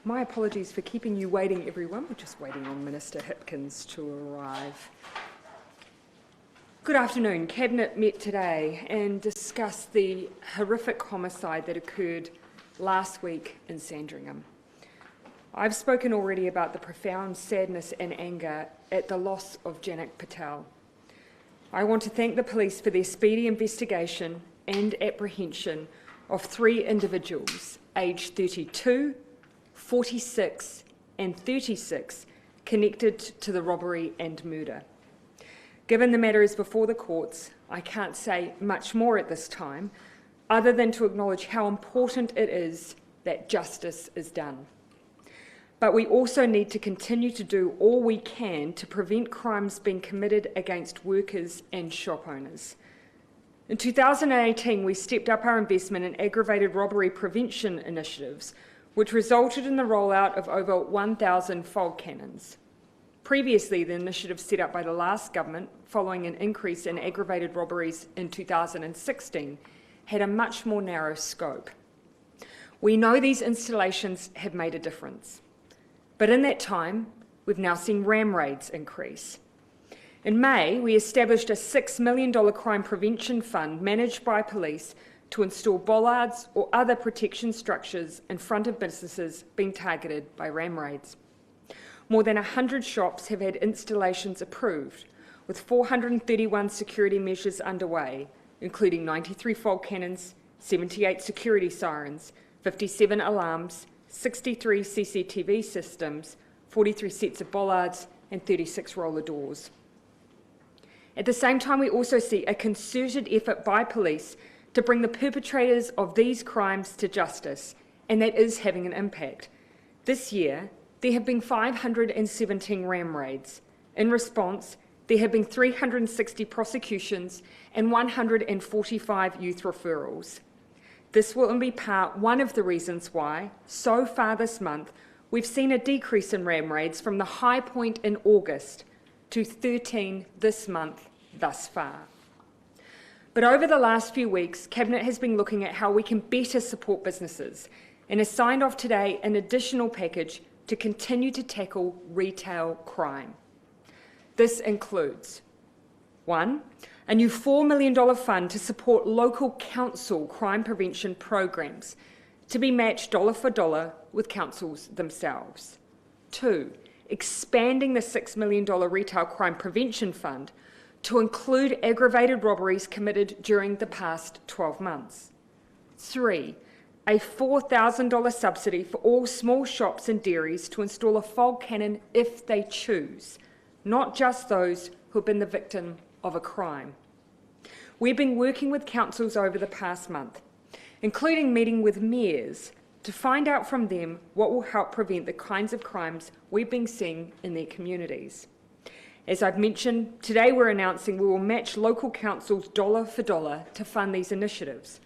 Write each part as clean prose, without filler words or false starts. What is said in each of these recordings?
My apologies for keeping you waiting, everyone. We're just waiting on Minister Hipkins to arrive. Good afternoon. Cabinet met today and discussed the horrific homicide that occurred last week in Sandringham. I've spoken already about the profound sadness and anger at the loss of Janak Patel. I want to thank the police for their speedy investigation and apprehension of 3 individuals, aged 32, 46 and 36, connected to the robbery and murder. Given the matter is before the courts, I can't say much more at this time, other than to acknowledge how important it is that justice is done. But we also need to continue to do all we can to prevent crimes being committed against workers and shop owners. In 2018, we stepped up our investment in aggravated robbery prevention initiatives, which resulted in the rollout of over 1,000 fog cannons. Previously, the initiative set up by the last government, following an increase in aggravated robberies in 2016, had a much more narrow scope. We know these installations have made a difference. But in that time, we've now seen ram raids increase. In May, we established a $6 million crime prevention fund managed by police to install bollards or other protection structures in front of businesses being targeted by ram raids. More than 100 shops have had installations approved, with 431 security measures underway, including 93 fog cannons, 78 security sirens, 57 alarms, 63 CCTV systems, 43 sets of bollards, and 36 roller doors. At the same time, we also see a concerted effort by police to bring the perpetrators of these crimes to justice, and that is having an impact. This year, there have been 517 ram raids. In response, there have been 360 prosecutions and 145 youth referrals. This will be part one of the reasons why, so far this month, we've seen a decrease in ram raids from the high point in August to 13 this month thus far. But over the last few weeks, Cabinet has been looking at how we can better support businesses and has signed off today an additional package to continue to tackle retail crime. This includes 1, a new $4 million fund to support local council crime prevention programs to be matched dollar for dollar with councils themselves. 2, expanding the $6 million retail crime prevention fund to include aggravated robberies committed during the past 12 months. 3, a $4,000 subsidy for all small shops and dairies to install a fog cannon if they choose, not just those who have been the victim of a crime. We've been working with councils over the past month, including meeting with mayors to find out from them what will help prevent the kinds of crimes we've been seeing in their communities. As I've mentioned, today we're announcing we will match local councils dollar for dollar to fund these initiatives,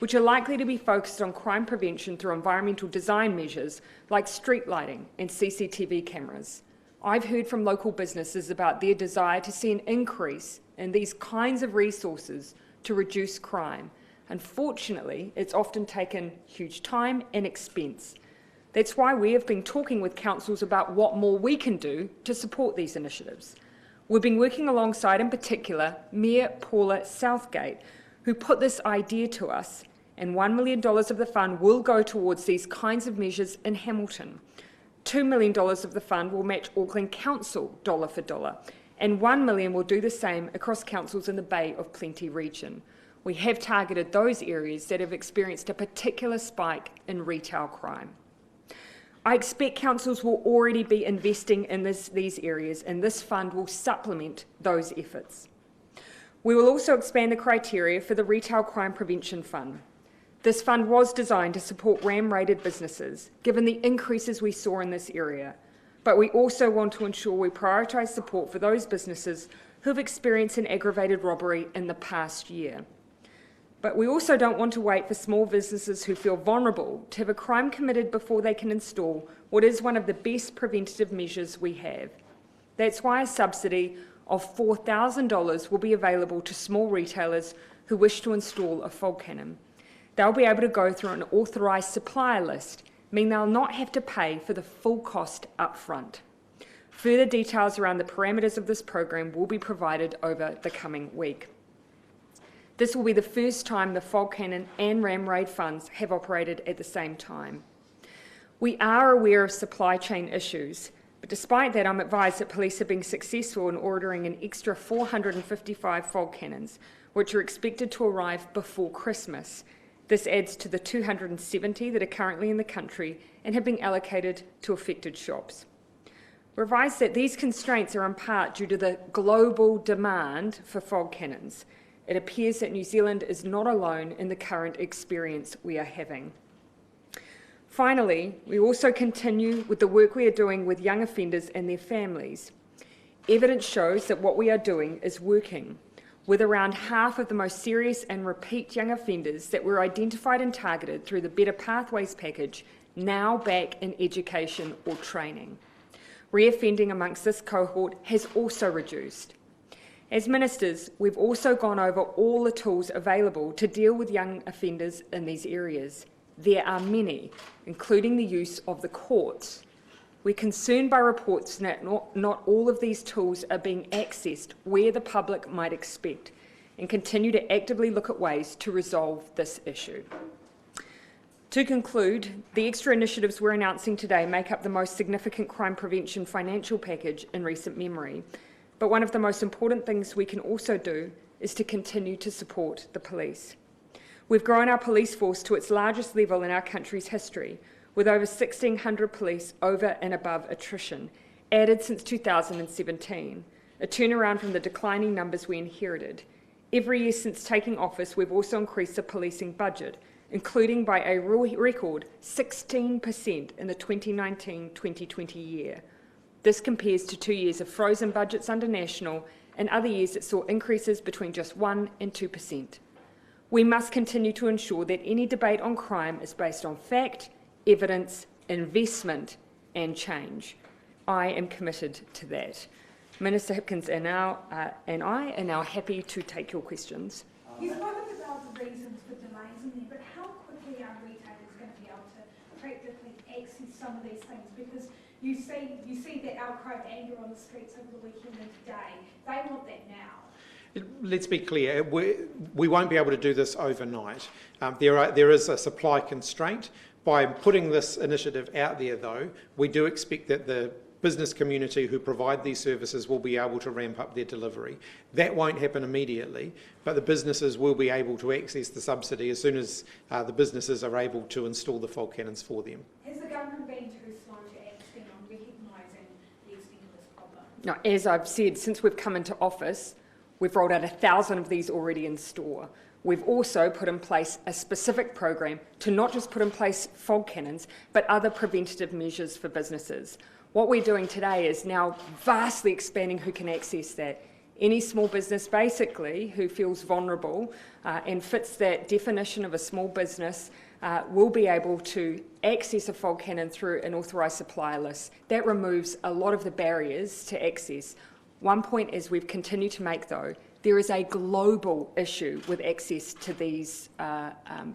which are likely to be focused on crime prevention through environmental design measures like street lighting and CCTV cameras. I've heard from local businesses about their desire to see an increase in these kinds of resources to reduce crime. Unfortunately, it's often taken huge time and expense. That's why we have been talking with councils about what more we can do to support these initiatives. We've been working alongside, in particular, Mayor Paula Southgate, who put this idea to us, and $1 million of the fund will go towards these kinds of measures in Hamilton. $2 million of the fund will match Auckland Council dollar for dollar, and $1 million will do the same across councils in the Bay of Plenty region. We have targeted those areas that have experienced a particular spike in retail crime. I expect councils will already be investing in these areas, and this fund will supplement those efforts. We will also expand the criteria for the Retail Crime Prevention Fund. This fund was designed to support ram-raided businesses, given the increases we saw in this area, but we also want to ensure we prioritise support for those businesses who have experienced an aggravated robbery in the past year. But we also don't want to wait for small businesses who feel vulnerable to have a crime committed before they can install what is one of the best preventative measures we have. That's why a subsidy of $4,000 will be available to small retailers who wish to install a fog cannon. They'll be able to go through an authorised supplier list mean they'll not have to pay for the full cost up front. Further details around the parameters of this program will be provided over the coming week. This will be the first time the Fog Cannon and Ram Raid funds have operated at the same time. We are aware of supply chain issues, but despite that, I'm advised that police have been successful in ordering an extra 455 fog cannons, which are expected to arrive before Christmas. This adds to the 270 that are currently in the country and have been allocated to affected shops. We're advised that these constraints are in part due to the global demand for fog cannons. It appears that New Zealand is not alone in the current experience we are having. Finally, we also continue with the work we are doing with young offenders and their families. Evidence shows that what we are doing is working, with around half of the most serious and repeat young offenders that were identified and targeted through the Better Pathways package now back in education or training. Reoffending amongst this cohort has also reduced. As ministers, we've also gone over all the tools available to deal with young offenders in these areas. There are many, including the use of the courts. We're concerned by reports that not all of these tools are being accessed where the public might expect, and continue to actively look at ways to resolve this issue. To conclude, the extra initiatives we're announcing today make up the most significant crime prevention financial package in recent memory. But one of the most important things we can also do is to continue to support the police. We've grown our police force to its largest level in our country's history, with over 1,600 police over and above attrition, added since 2017, a turnaround from the declining numbers we inherited. Every year since taking office, we've also increased the policing budget, including by a record 16% in the 2019-2020 year. This compares to 2 years of frozen budgets under National and other years that saw increases between just 1 and 2%. We must continue to ensure that any debate on crime is based on fact, evidence, investment and change. I am committed to that. Minister Hipkins and I are now happy to take your questions. You've spoken about the reasons for delays in there, but how quickly are retailers going to be able to practically access some of these things? Because you see that outcry of anger on the streets over the weekend and today. They want that now. Let's be clear, we won't be able to do this overnight. There is a supply constraint. By putting this initiative out there, though, we do expect that the business community who provide these services will be able to ramp up their delivery. That won't happen immediately, but the businesses will be able to access the subsidy as soon as the businesses are able to install the fog cannons for them. Has the government been too slow to act on recognising the extent of this problem? Now, as I've said, since we've come into office, we've rolled out 1,000 of these already in store. We've also put in place a specific program to not just put in place fog cannons, but other preventative measures for businesses. What we're doing today is now vastly expanding who can access that. Any small business, basically, who feels vulnerable and fits that definition of a small business will be able to access a fog cannon through an authorised supplier list. That removes a lot of the barriers to access. One point as we've continued to make, though, there is a global issue with access to these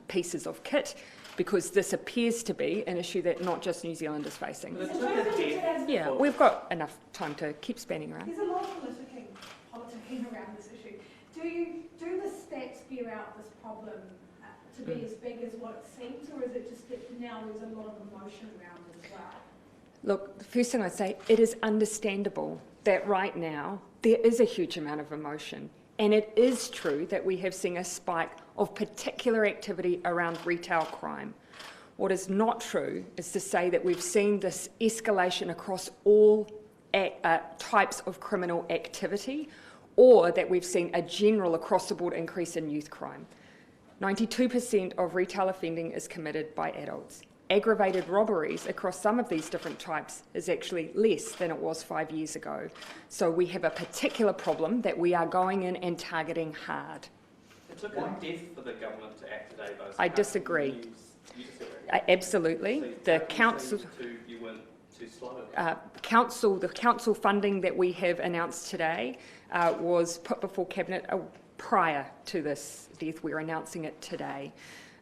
pieces of kit, because this appears to be an issue that not just New Zealand is facing. Yeah, we've got enough time to keep spanning around. There's a lot of politicking around this issue. Do the stats bear out this problem to be as big as what it seems, or is it just that now there's a lot of emotion around it as well? Look, the first thing I'd say, it is understandable that right now there is a huge amount of emotion. And it is true that we have seen a spike of particular activity around retail crime. What is not true is to say that we've seen this escalation across all types of criminal activity, or that we've seen a general across-the-board increase in youth crime. 92% of retail offending is committed by adults. Aggravated robberies across some of these different types is actually less than it was 5 years ago. So we have a particular problem that we are going in and targeting hard. It took a death for the government to act today, though. So I disagree. You disagree? Absolutely. So the council. You weren't too slow. The council funding that we have announced today was put before Cabinet prior to this death. We're announcing it today.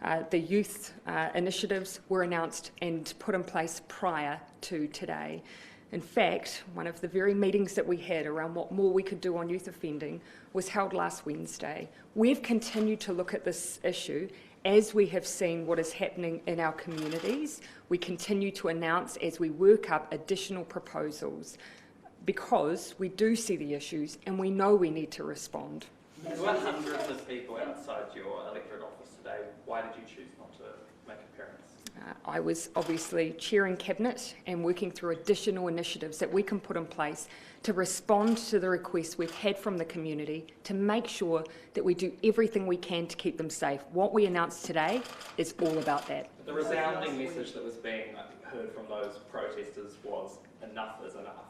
The youth initiatives were announced and put in place prior to today. In fact, one of the very meetings that we had around what more we could do on youth offending was held last Wednesday. We've continued to look at this issue as we have seen what is happening in our communities. We continue to announce as we work up additional proposals, because we do see the issues and we know we need to respond. There were hundreds of people outside your electorate office today. Why did you choose not to make an appearance? I was obviously chairing Cabinet and working through additional initiatives that we can put in place to respond to the requests we've had from the community to make sure that we do everything we can to keep them safe. What we announced today is all about that. The resounding message that was being heard from those protesters was enough is enough.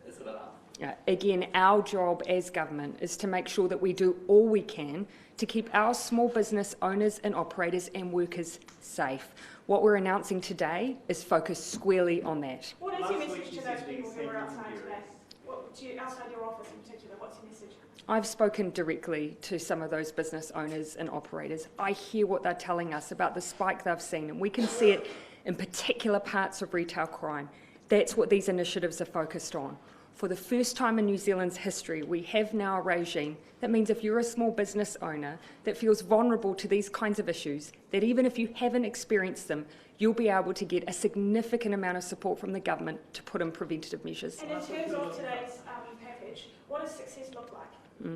Is it enough? Again, our job as government is to make sure that we do all we can to keep our small business owners and operators and workers safe. What we're announcing today is focused squarely on that. What is your message to those people who were outside today? Outside your office in particular, what's your message? I've spoken directly to some of those business owners and operators. I hear what they're telling us about the spike they've seen, and we can see it in particular parts of retail crime. That's what these initiatives are focused on. For the first time in New Zealand's history, we have now a regime that means if you're a small business owner that feels vulnerable to these kinds of issues, that even if you haven't experienced them, you'll be able to get a significant amount of support from the government to put in preventative measures. And in terms of today's package, what does success look like?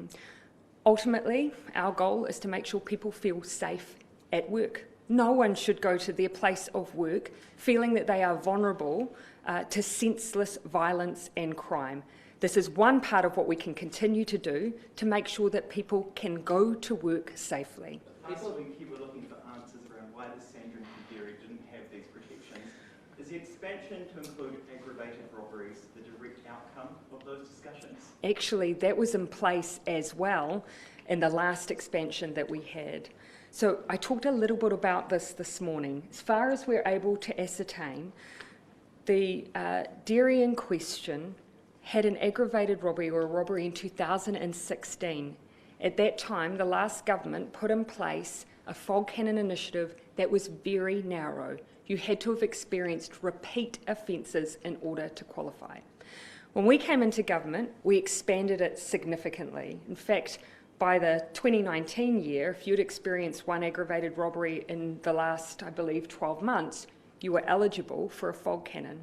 Ultimately, our goal is to make sure people feel safe at work. No one should go to their place of work feeling that they are vulnerable to senseless violence and crime. This is one part of what we can continue to do to make sure that people can go to work safely. Last week you were looking for answers around why the Sandra and Dairy didn't have these protections. Is the expansion to include aggravated robberies the direct outcome of those discussions? Actually, that was in place as well in the last expansion that we had. So I talked a little bit about this morning. As far as we're able to ascertain, the dairy in question had an aggravated robbery or a robbery in 2016. At that time, the last government put in place a fog cannon initiative that was very narrow. You had to have experienced repeat offences in order to qualify. When we came into government, we expanded it significantly. In fact, by the 2019 year, if you'd experienced one aggravated robbery in the last, I believe, 12 months, you were eligible for a fog cannon.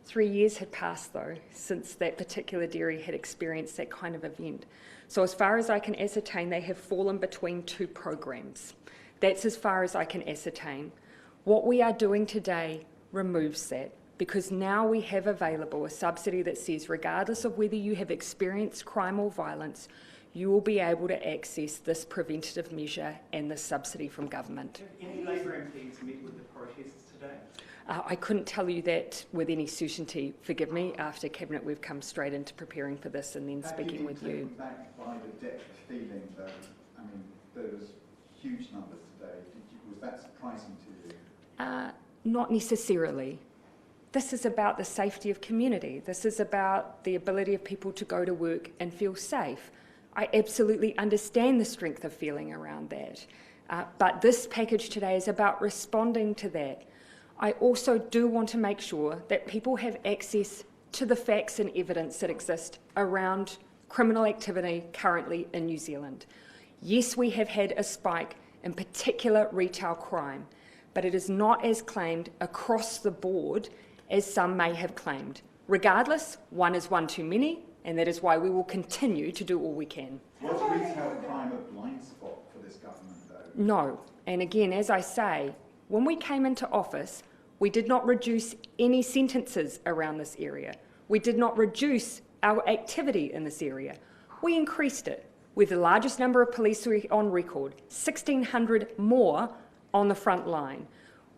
3 years had passed, though, since that particular dairy had experienced that kind of event. So as far as I can ascertain, they have fallen between two programs. That's as far as I can ascertain. What we are doing today removes that, because now we have available a subsidy that says regardless of whether you have experienced crime or violence, you will be able to access this preventative measure and this subsidy from government. Have any Labour MPs met with the protesters today? I couldn't tell you that with any certainty, forgive me. After Cabinet, we've come straight into preparing for this and then speaking with you. Back by the depth of feeling, though, I mean, there was huge numbers today. Was that surprising to you? Not necessarily. This is about the safety of community. This is about the ability of people to go to work and feel safe. I absolutely understand the strength of feeling around that. But this package today is about responding to that. I also do want to make sure that people have access to the facts and evidence that exist around criminal activity currently in New Zealand. Yes, we have had a spike in particular retail crime, but it is not as claimed across the board as some may have claimed. Regardless, one is one too many, and that is why we will continue to do all we can. Was retail crime a blind spot for this government, though? No. And again, as I say, when we came into office, we did not reduce any sentences around this area. We did not reduce our activity in this area. We increased it with the largest number of police on record, 1,600 more on the front line.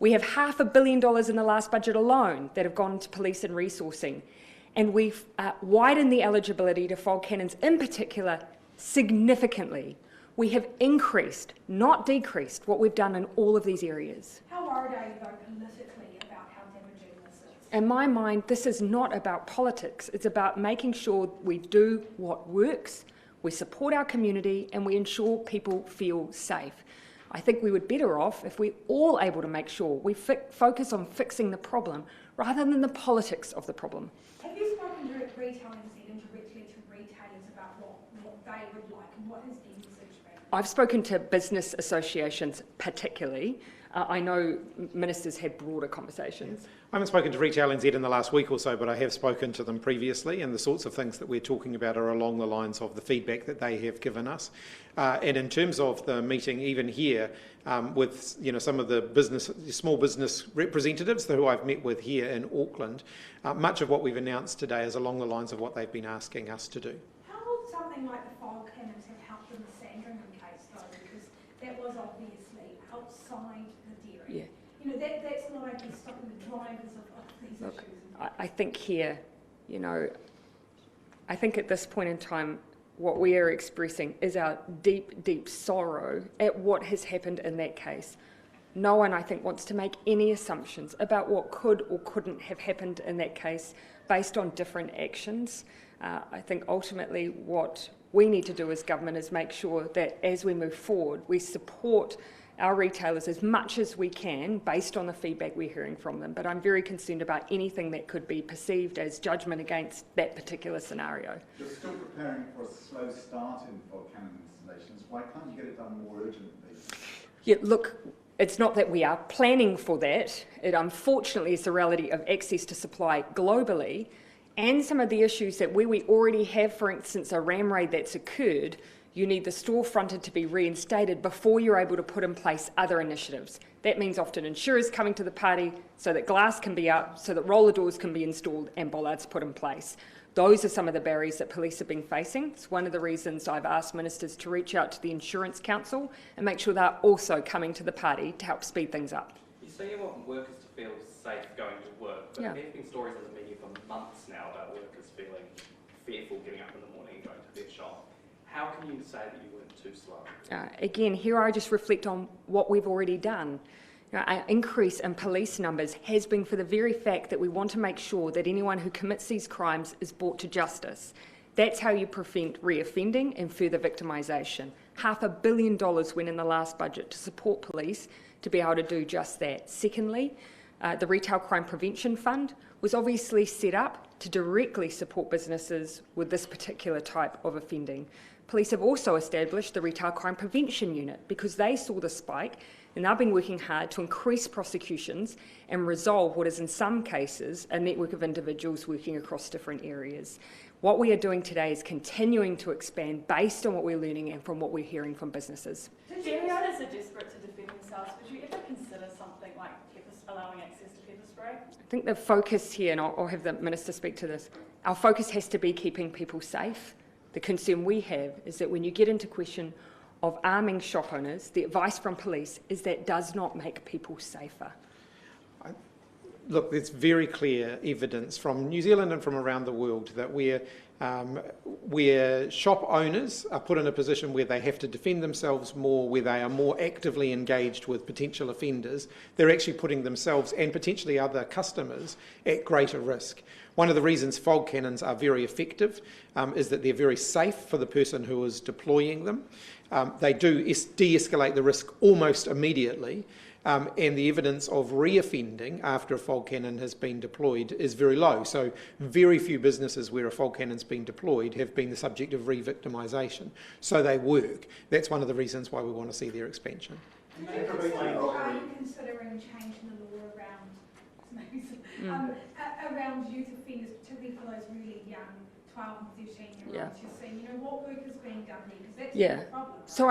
We have $500 million in the last budget alone that have gone to police and resourcing. And we've widened the eligibility to fog cannons in particular significantly. We have increased, not decreased, what we've done in all of these areas. How worried are you, though, politically about how damaging this is? In my mind, this is not about politics. It's about making sure we do what works, we support our community, and we ensure people feel safe. I think we would be better off if we're all able to make sure we focus on fixing the problem rather than the politics of the problem. Have you spoken to Retail NZ and directly to retailers about what they would like and what has the message been? I've spoken to business associations particularly. I know ministers had broader conversations. I haven't spoken to Retail NZ in the last week or so, but I have spoken to them previously, and the sorts of things that we're talking about are along the lines of the feedback that they have given us. And in terms of the meeting, even here, with some of the small business representatives who I've met with here in Auckland, much of what we've announced today is along the lines of what they've been asking us to do. How will something like the file cannons have helped in the Sandringham case, though, because that was obviously outside the dairy. Yeah. That's not, I guess, stopping the drivers of these Look, issues. I think here, I think at this point in time, what we are expressing is our deep, deep sorrow at what has happened in that case. No one, I think, wants to make any assumptions about what could or couldn't have happened in that case based on different actions. I think ultimately what we need to do as government is make sure that as we move forward, we support our retailers as much as we can based on the feedback we're hearing from them. But I'm very concerned about anything that could be perceived as judgment against that particular scenario. You're still preparing for a slow start in fog cannon installations. Why can't you get it done more urgently? Yeah, look, it's not that we are planning for that. It unfortunately is the reality of access to supply globally and some of the issues that where we already have, for instance, a ram raid that's occurred, you need the store fronted to be reinstated before you're able to put in place other initiatives. That means often insurers coming to the party so that glass can be up, so that roller doors can be installed and bollards put in place. Those are some of the barriers that police have been facing. It's one of the reasons I've asked ministers to reach out to the Insurance Council and make sure they're also coming to the party to help speed things up. You say you want workers to feel safe going to work, but Yeah. there have been stories in the media for months now about workers feeling fearful getting up in the morning and going to their shop. How can you say that you weren't too slow? Again, here I just reflect on what we've already done. Our increase in police numbers has been for the very fact that we want to make sure that anyone who commits these crimes is brought to justice. That's how you prevent reoffending and further victimisation. $500 million went in the last budget to support police to be able to do just that. Secondly, the Retail Crime Prevention Fund was obviously set up to directly support businesses with this particular type of offending. Police have also established the Retail Crime Prevention Unit because they saw the spike and they've been working hard to increase prosecutions and resolve what is in some cases a network of individuals working across different areas. What we are doing today is continuing to expand based on what we're learning and from what we're hearing from businesses. Dairy owners are desperate to defend themselves. Would you ever consider something like allowing access to pepper spray? I think the focus here, and I'll have the Minister speak to this, our focus has to be keeping people safe. The concern we have is that when you get into question of arming shop owners, the advice from police is that does not make people safer. Look, there's very clear evidence from New Zealand and from around the world that where shop owners are put in a position where they have to defend themselves more, where they are more actively engaged with potential offenders, they're actually putting themselves and potentially other customers at greater risk. One of the reasons fog cannons are very effective is that they're very safe for the person who is deploying them. They do de-escalate the risk almost immediately. And the evidence of reoffending after a fog cannon has been deployed is very low. So very few businesses where a fog cannon's been deployed have been the subject of re-victimisation. So they work. That's one of the reasons why we want to see their expansion. Are you considering changing the law around youth offenders, particularly for those really young 12 and 13-year-olds? You're saying, what work is being done there? Because that's a problem. So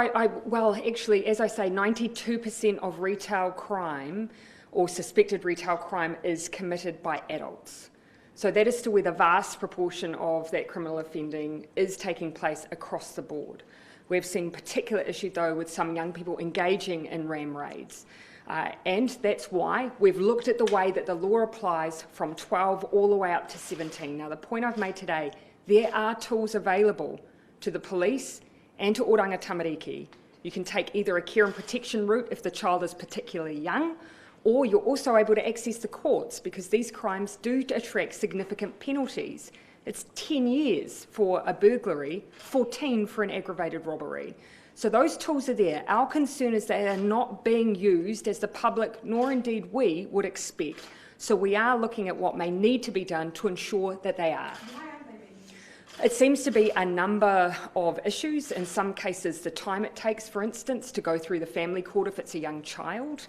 well, actually, as I say, 92% of retail crime or suspected retail crime is committed by adults. So that is still where the vast proportion of that criminal offending is taking place across the board. We've seen particular issue, though, with some young people engaging in ram raids. And that's why we've looked at the way that the law applies from 12 all the way up to 17. Now, the point I've made today, there are tools available to the police and to Oranga Tamariki. You can take either a care and protection route if the child is particularly young, or you're also able to access the courts because these crimes do attract significant penalties. It's 10 years for a burglary, 14 for an aggravated robbery. So those tools are there. Our concern is they are not being used as the public, nor indeed we, would expect. So we are looking at what may need to be done to ensure that they are. Why aren't they being used? It seems to be a number of issues. In some cases, the time it takes, for instance, to go through the family court if it's a young child.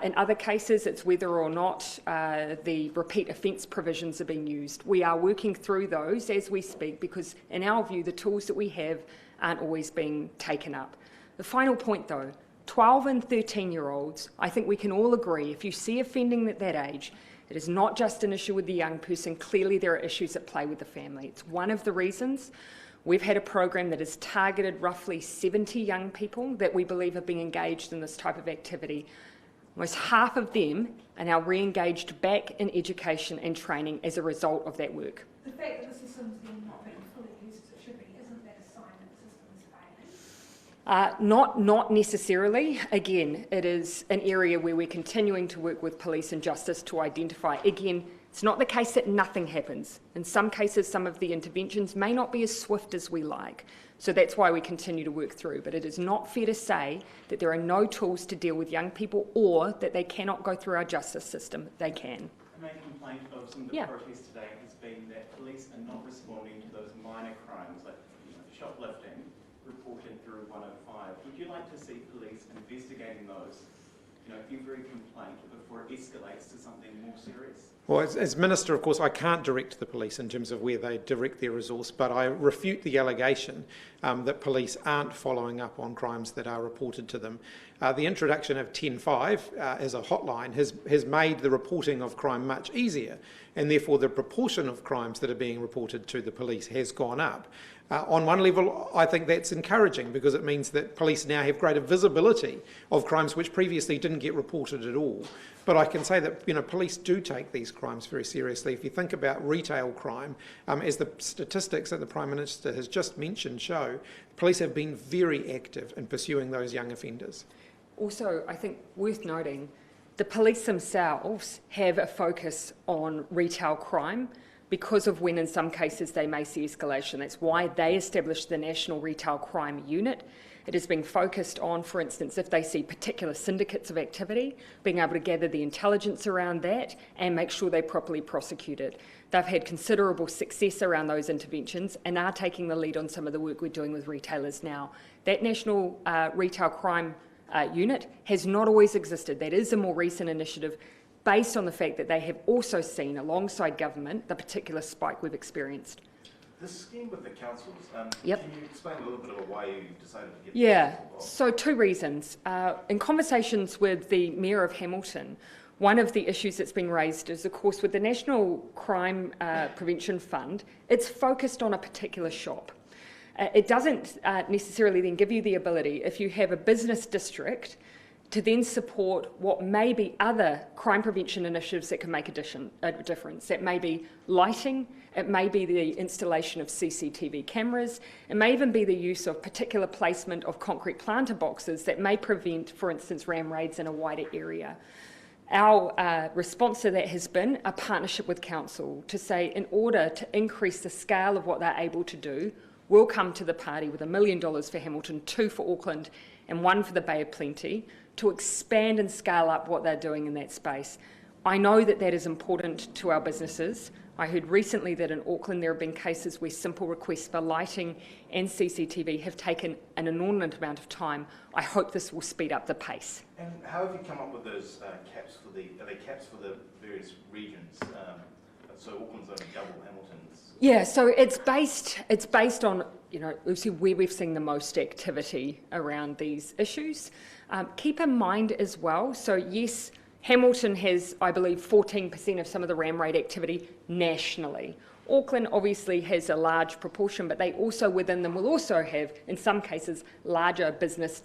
In other cases, it's whether or not the repeat offence provisions are being used. We are working through those as we speak because, in our view, the tools that we have aren't always being taken up. The final point, though, 12 and 13-year-olds, I think we can all agree, if you see offending at that age, it is not just an issue with the young person. Clearly, there are issues at play with the family. It's one of the reasons we've had a program that has targeted roughly 70 young people that we believe are being engaged in this type of activity. Almost half of them are now re-engaged back in education and training as a result of that work. The fact that the system's then not being fully used as it should be, isn't that a sign that the system is failing? Not necessarily. Again, it is an area where we're continuing to work with police and justice to identify. Again, it's not the case that nothing happens. In some cases, some of the interventions may not be as swift as we like. So that's why we continue to work through. But it is not fair to say that there are no tools to deal with young people or that they cannot go through our justice system. They can. The main complaint of some of the protests today has been that police are not responding to those minor crimes like shoplifting reported through 105. Would you like to see police investigating those, every complaint before it escalates to something more serious? Well, as Minister, of course, I can't direct the police in terms of where they direct their resource, but I refute the allegation that police aren't following up on crimes that are reported to them. The introduction of 10.5 as a hotline has made the reporting of crime much easier, and therefore the proportion of crimes that are being reported to the police has gone up. On one level, I think that's encouraging because it means that police now have greater visibility of crimes which previously didn't get reported at all. But I can say that police do take these crimes very seriously. If you think about retail crime, as the statistics that the Prime Minister has just mentioned show, police have been very active in pursuing those young offenders. Also, I think worth noting, the police themselves have a focus on retail crime because of when in some cases they may see escalation. That's why they established the National Retail Crime Unit. It has been focused on, for instance, if they see particular syndicates of activity, being able to gather the intelligence around that and make sure they properly prosecute it. They've had considerable success around those interventions and are taking the lead on some of the work we're doing with retailers now. That National Retail Crime Unit has not always existed. That is a more recent initiative based on the fact that they have also seen, alongside government, the particular spike we've experienced. This scheme with the councils, Yep. Can you explain a little bit about why you decided to get involved? So two reasons. In conversations with the Mayor of Hamilton, one of the issues that's been raised is, of course, with the National Crime Prevention Fund, it's focused on a particular shop. It doesn't necessarily then give you the ability, if you have a business district, to then support what may be other crime prevention initiatives that can make a difference. That may be lighting, it may be the installation of CCTV cameras, it may even be the use of particular placement of concrete planter boxes that may prevent, for instance, ram raids in a wider area. Our response to that has been a partnership with Council to say, in order to increase the scale of what they're able to do, we'll come to the party with $1 million for Hamilton, 2 for Auckland and 1 for the Bay of Plenty, to expand and scale up what they're doing in that space. I know that that is important to our businesses. I heard recently that in Auckland there have been cases where simple requests for lighting and CCTV have taken an inordinate amount of time. I hope this will speed up the pace. And how have you come up with those caps for are they caps for the various regions? So Auckland's only double Hamilton's. Yeah, so it's based on obviously where we've seen the most activity around these issues. Keep in mind as well, so yes, Hamilton has, I believe, 14% of some of the ram raid activity nationally. Auckland obviously has a large proportion, but they also within them will also have, in some cases, larger business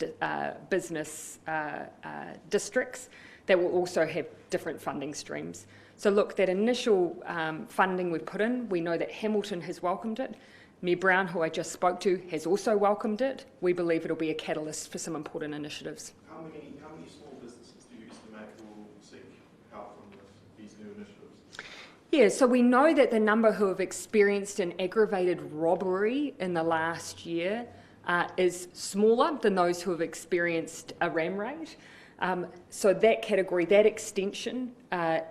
districts that will also have different funding streams. So look, that initial funding we've put in, we know that Hamilton has welcomed it. Mayor Brown, who I just spoke to, has also welcomed it. We believe it'll be a catalyst for some important initiatives. How many small businesses do you estimate will seek help from these new initiatives? Yeah, so we know that the number who have experienced an aggravated robbery in the last year is smaller than those who have experienced a RAM rate. So that category, that extension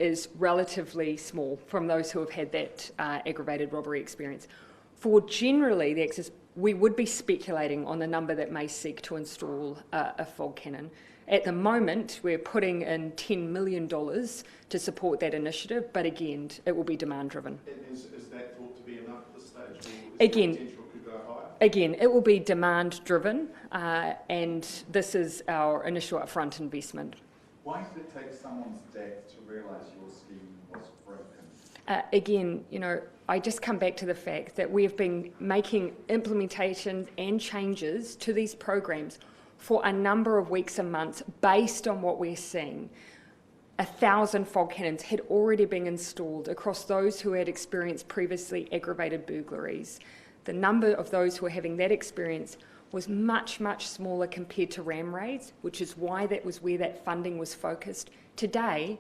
is relatively small from those who have had that aggravated robbery experience. For generally the access, we would be speculating on the number that may seek to install a fog cannon. At the moment, we're putting in $10 million to support that initiative, but again, it will be demand-driven. Is that thought to be enough at this stage? Or is again, the potential to go higher? Again, it will be demand-driven, and this is our initial upfront investment. Why did it take someone's death to realise your scheme was broken? Again, I just come back to the fact that we have been making implementations and changes to these programs for a number of weeks and months based on what we're seeing. 1,000 fog cannons had already been installed across those who had experienced previously aggravated burglaries. The number of those who were having that experience was much, much smaller compared to RAM raids, which is why that was where that funding was focused. Today,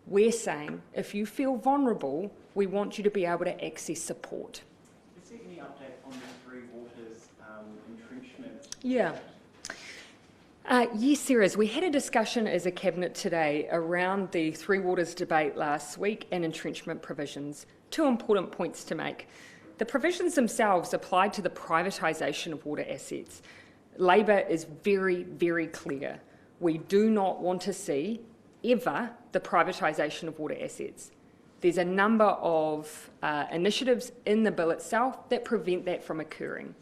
we're saying, if you feel vulnerable, we want you to be able to access support. Is there any update on the Three Waters entrenchment? Yeah. Yes, there is. We had a discussion as a Cabinet today around the Three Waters debate last week and entrenchment provisions. Two important points to make. The provisions themselves applied to the privatisation of water assets. Labor is very, very clear. We do not want to see, ever, the privatisation of water assets. There's a number of initiatives in the bill itself that prevent that from occurring.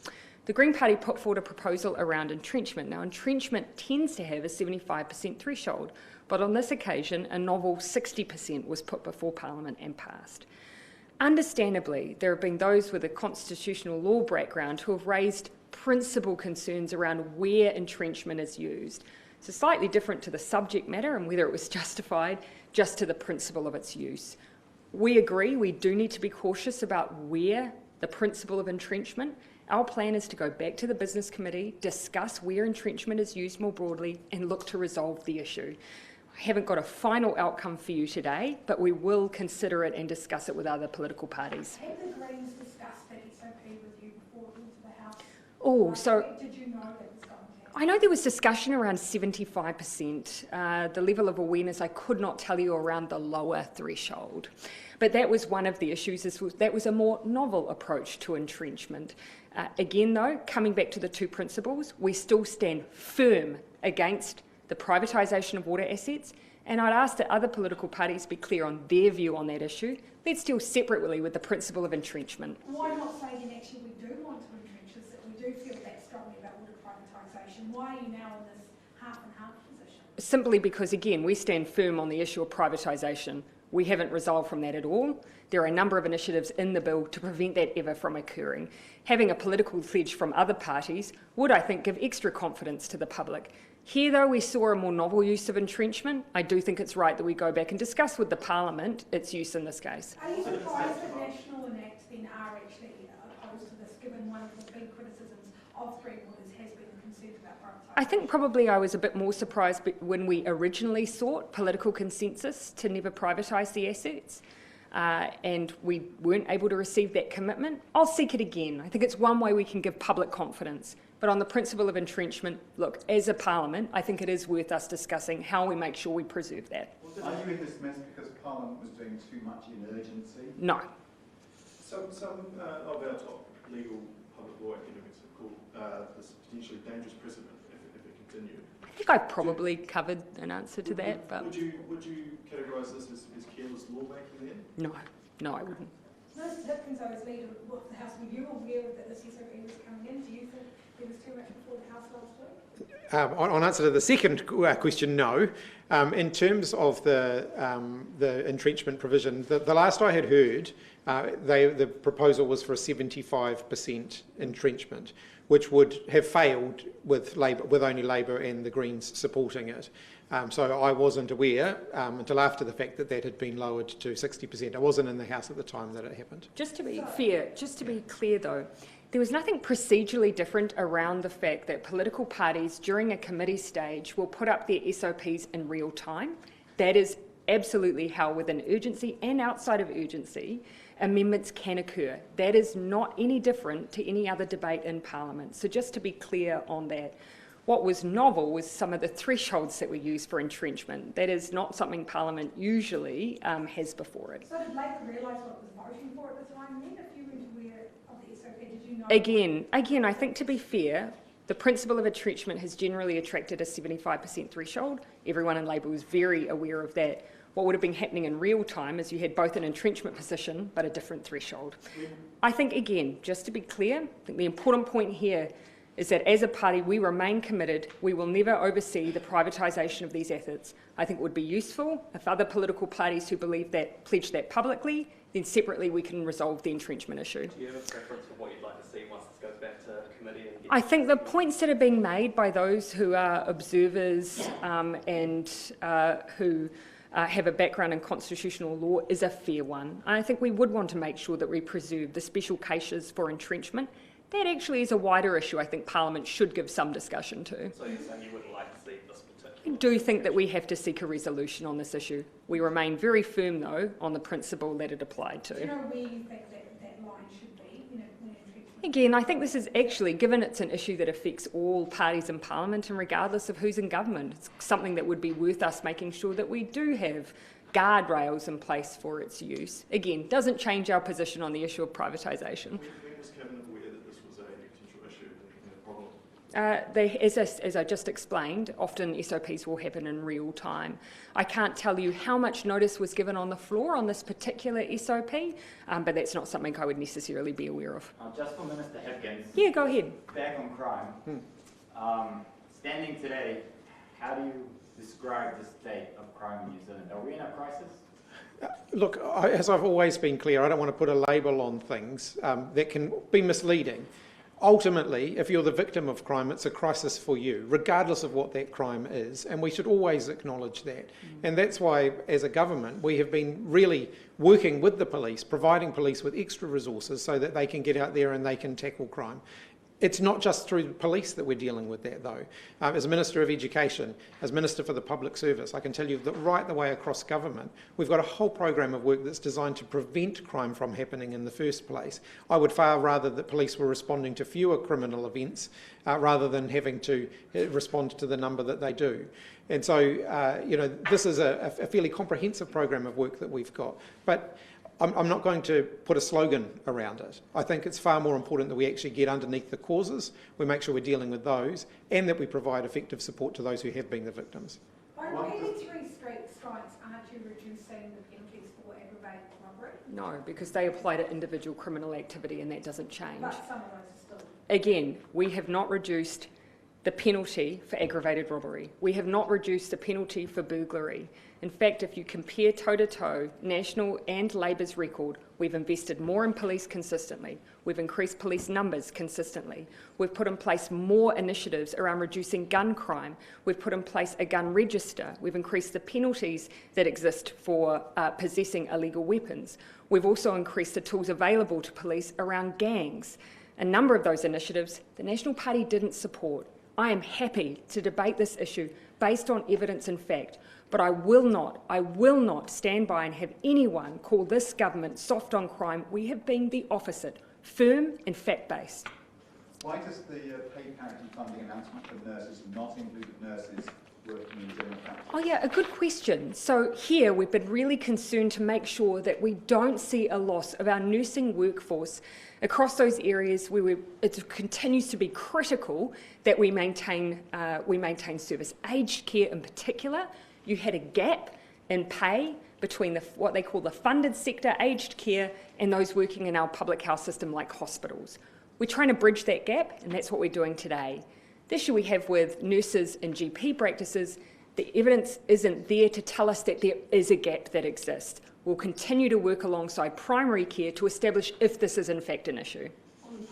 The Green Party put forward a proposal around entrenchment. Now, entrenchment tends to have a 75% threshold, but on this occasion, a novel 60% was put before Parliament and passed. Understandably, there have been those with a constitutional law background who have raised principal concerns around where entrenchment is used. So slightly different to the subject matter and whether it was justified, just to the principle of its use. We agree we do need to be cautious about where the principle of entrenchment. Our plan is to go back to the Business Committee, discuss where entrenchment is used more broadly and look to resolve the issue. I haven't got a final outcome for you today, but we will consider it and discuss it with other political parties. Have the Greens discussed that SOP with you before it went to the House? Oh, so did you know that was going to happen? I know there was discussion around 75%. The level of awareness, I could not tell you around the lower threshold. But that was one of the issues. That was a more novel approach to entrenchment. Again, though, coming back to the two principles, we still stand firm against the privatisation of water assets, and I'd ask that other political parties be clear on their view on that issue. Let's deal separately with the principle of entrenchment. Why not say then actually we do want to entrench this, that we do feel that strongly about water privatisation? Why are you now in this half and half position? Simply because, again, we stand firm on the issue of privatisation. We haven't resolved from that at all. There are a number of initiatives in the bill to prevent that ever from occurring. Having a political pledge from other parties would, I think, give extra confidence to the public. Here, though, we saw a more novel use of entrenchment. I do think it's right that we go back and discuss with the Parliament its use in this case. Are you surprised that National and ACT then are actually opposed to this, given one of the big criticisms of Three Waters has been concerned about privatisation? I think probably I was a bit more surprised when we originally sought political consensus to never privatise the assets. And we weren't able to receive that commitment. I'll seek it again. I think it's one way we can give public confidence. But on the principle of entrenchment, look, as a Parliament, I think it is worth us discussing how we make sure we preserve that. Are you in this mess because Parliament was doing too much in urgency? No. Some of our top legal public law academics have called this potentially dangerous precedent if it continued. I think I've probably covered an answer to that, but Would you categorise this as careless lawmaking then? no, I wouldn't. Mr Hipkins, I was leader of the House. Were you aware that this SOP was coming in? Do you think there was too much before the House last week? On answer to the second question, no. In terms of the entrenchment provision, the last I had heard, the proposal was for a 75% entrenchment, which would have failed with only Labor and the Greens supporting it. So I wasn't aware until after the fact that had been lowered to 60%. I wasn't in the House at the time that it happened. Just to be clear though, there was nothing procedurally different around the fact that political parties during a committee stage will put up their SOPs in real time. That is absolutely how within urgency and outside of urgency, amendments can occur. That is not any different to any other debate in Parliament. So just to be clear on that, what was novel was some of the thresholds that were used for entrenchment. That is not something Parliament usually has before it. So did Labour realise what it was voting for at the time then? If you weren't aware of the SOP, did you know? Again, I think to be fair, the principle of entrenchment has generally attracted a 75% threshold. Everyone in Labour was very aware of that. What would have been happening in real time is you had both an entrenchment position but a different threshold. I think, again, just to be clear, I think the important point here is that as a party we remain committed. We will never oversee the privatisation of these assets. I think it would be useful if other political parties who believe that pledge that publicly, then separately we can resolve the entrenchment issue. Do you have a preference for what you'd like to see once this goes back to committee? And I think the points that are being made by those who are observers and who have a background in constitutional law is a fair one. I think we would want to make sure that we preserve the special cases for entrenchment. That actually is a wider issue I think Parliament should give some discussion to. So you're saying you would like to see this I particular... do think that we have to seek a resolution on this issue. We remain very firm, though, on the principle that it applied to. Do you know where you think that line should be, when entrenchment? Again, I think this is actually, given it's an issue that affects all parties in Parliament and regardless of who's in government, it's something that would be worth us making sure that we do have guardrails in place for its use. Again, doesn't change our position on the issue of privatisation. When was Cabinet aware that this was a potential issue and a problem? As I just explained, often SOPs will happen in real time. I can't tell you how much notice was given on the floor on this particular SOP, but that's not something I would necessarily be aware of. Just for Minister Hipkins. Yeah, go ahead. Back on crime. Standing today, how do you describe the state of crime in New Zealand? Are we in a crisis? Look, as I've always been clear, I don't want to put a label on things that can be misleading. Ultimately, if you're the victim of crime, it's a crisis for you, regardless of what that crime is, and we should always acknowledge that. And that's why, as a government, we have been really working with the police, providing police with extra resources so that they can get out there and they can tackle crime. It's not just through the police that we're dealing with that, though. As Minister of Education, as Minister for the Public Service, I can tell you that right the way across government, we've got a whole program of work that's designed to prevent crime from happening in the first place. I would far rather that police were responding to fewer criminal events rather than having to respond to the number that they do. And so, this is a fairly comprehensive program of work that we've got. But I'm not going to put a slogan around it. I think it's far more important that we actually get underneath the causes, we make sure we're dealing with those, and that we provide effective support to those who have been the victims. By 83 strikes, aren't you reducing the penalties for aggravated robbery? No, because they apply to individual criminal activity and that doesn't change. But some of those are still. Again, we have not reduced the penalty for aggravated robbery. We have not reduced the penalty for burglary. In fact, if you compare toe-to-toe, National and Labour's record, we've invested more in police consistently. We've increased police numbers consistently. We've put in place more initiatives around reducing gun crime. We've put in place a gun register. We've increased the penalties that exist for possessing illegal weapons. We've also increased the tools available to police around gangs. A number of those initiatives the National Party didn't support. I am happy to debate this issue based on evidence and fact, but I will not stand by and have anyone call this government soft on crime. We have been the opposite, firm and fact-based. Why does the pay parity funding announcement for nurses not include nurses working in general practice? Oh yeah, a good question. So here we've been really concerned to make sure that we don't see a loss of our nursing workforce across those areas where it continues to be critical that we maintain service. Aged care in particular, you had a gap in pay between what they call the funded sector aged care and those working in our public health system like hospitals. We're trying to bridge that gap, and that's what we're doing today. The issue we have with nurses and GP practices, the evidence isn't there to tell us that there is a gap that exists. We'll continue to work alongside primary care to establish if this is in fact an issue.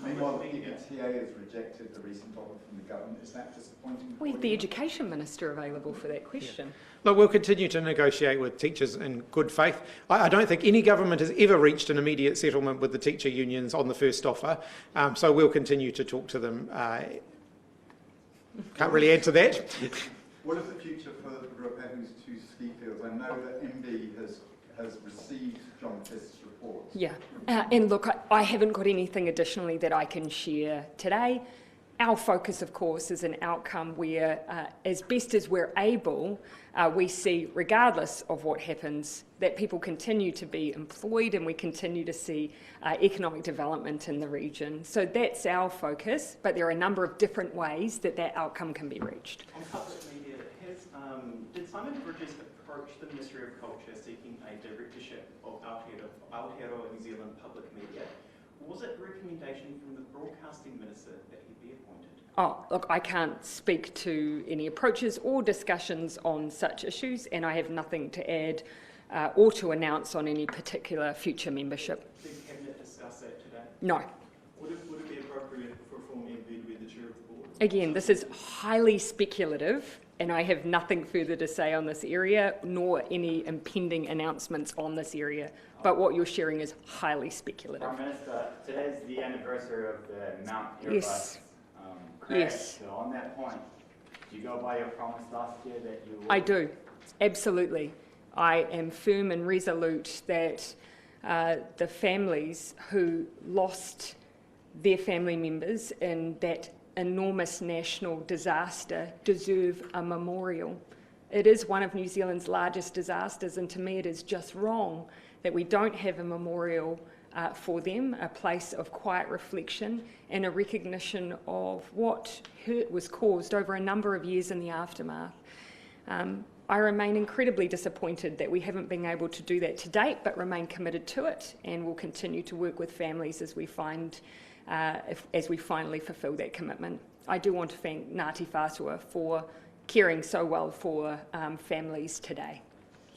Meanwhile, the PTA has rejected the recent offer from the government. Is that disappointing? We have the Education Minister available for that question. Yeah. Look, we'll continue to negotiate with teachers in good faith. I don't think any government has ever reached an immediate settlement with the teacher unions on the first offer, so we'll continue to talk to them. Can't really add to that. What is the future for Ruapehu's two ski fields? I know that MB has received John Fisk's report. Yeah, and look, I haven't got anything additionally that I can share today. Our focus, of course, is an outcome where, as best as we're able, we see, regardless of what happens, that people continue to be employed and we continue to see economic development in the region. So that's our focus, but there are a number of different ways that that outcome can be reached. On public media, did Simon Bridges approach the Ministry of Culture seeking a directorship of Aotearoa New Zealand public media? Was it a recommendation from the Broadcasting Minister that he be appointed? Oh, look, I can't speak to any approaches or discussions on such issues, and I have nothing to add or to announce on any particular future membership. Did Cabinet discuss that today? No. Would it be appropriate for a former MP to be the chair of the board? Again, this is highly speculative, and I have nothing further to say on this area, nor any impending announcements on this area. But what you're sharing is highly speculative. Prime Minister, today's the anniversary of the Mount Airbus Yes. crash. Yes. So on that point, do you go by your promise last year that you would? I do, absolutely. I am firm and resolute that the families who lost their family members in that enormous national disaster deserve a memorial. It is one of New Zealand's largest disasters, and to me it is just wrong that we don't have a memorial for them, a place of quiet reflection and a recognition of what hurt was caused over a number of years in the aftermath. I remain incredibly disappointed that we haven't been able to do that to date, but remain committed to it, and will continue to work with families as we find, as we finally fulfil that commitment. I do want to thank Ngāti Whātua for caring so well for families today.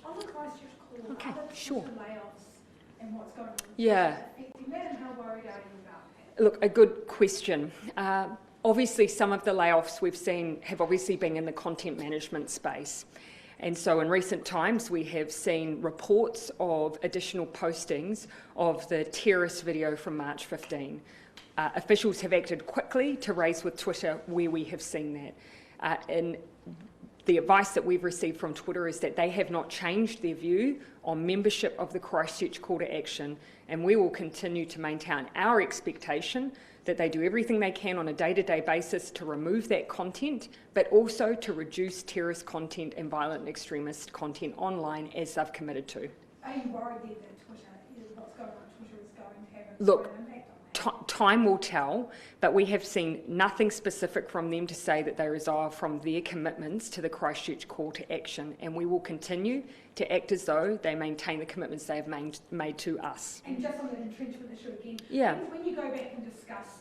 On the Christchurch call, Okay, are there sure. layoffs and what's going on? Yeah. Affecting that, and how worried are you about that? Look, a good question. Obviously, some of the layoffs we've seen have obviously been in the content management space. And so in recent times, we have seen reports of additional postings of the terrorist video from March 15. Officials have acted quickly to raise with Twitter where we have seen that. And the advice that we've received from Twitter is that they have not changed their view on membership of the Christchurch call to action, and we will continue to maintain our expectation that they do everything they can on a day-to-day basis to remove that content, but also to reduce terrorist content and violent and extremist content online as they've committed to. Are you worried that Twitter, what's going on Twitter is going to have an Look, impact on that? Time will tell, but we have seen nothing specific from them to say that they resolve from their commitments to the Christchurch call to action, and we will continue to act as though they maintain the commitments they have made to us. And just on the entrenchment issue again, Yeah. when you go back and discuss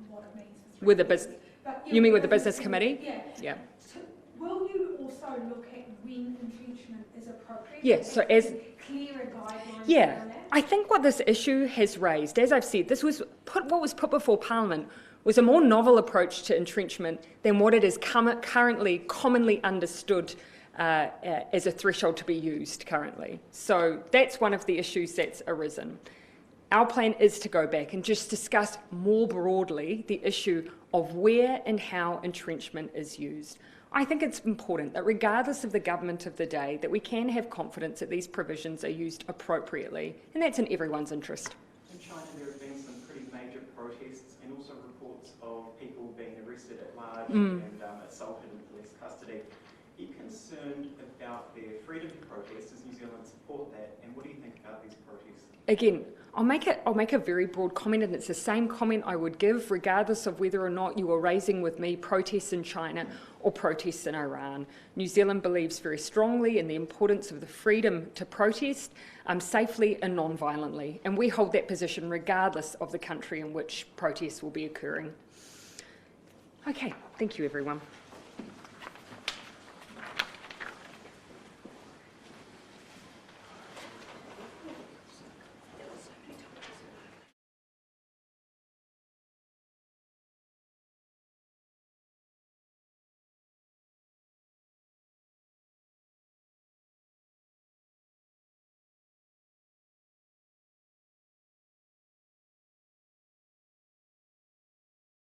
what it means for With the business, you mean with the business committee? Yeah. Yeah. Will you also look at when entrenchment is appropriate? Yeah, so as clearer guidelines Yeah, around that? I think what this issue has raised, as I've said, what was put before Parliament was a more novel approach to entrenchment than what it is currently commonly understood as a threshold to be used currently. So that's one of the issues that's arisen. Our plan is to go back and just discuss more broadly the issue of where and how entrenchment is used. I think it's important that regardless of the government of the day, that we can have confidence that these provisions are used appropriately, and that's in everyone's interest. In China, there have been some pretty major protests and also reports of people being arrested at large and assaulted in police custody. Are you concerned about their freedom to protest? Does New Zealand support that? And what do you think about these protests? Again, I'll make a very broad comment, and it's the same comment I would give regardless of whether or not you are raising with me protests in China or protests in Iran. New Zealand believes very strongly in the importance of the freedom to protest safely and non-violently, and we hold that position regardless of the country in which protests will be occurring. Okay, thank you everyone.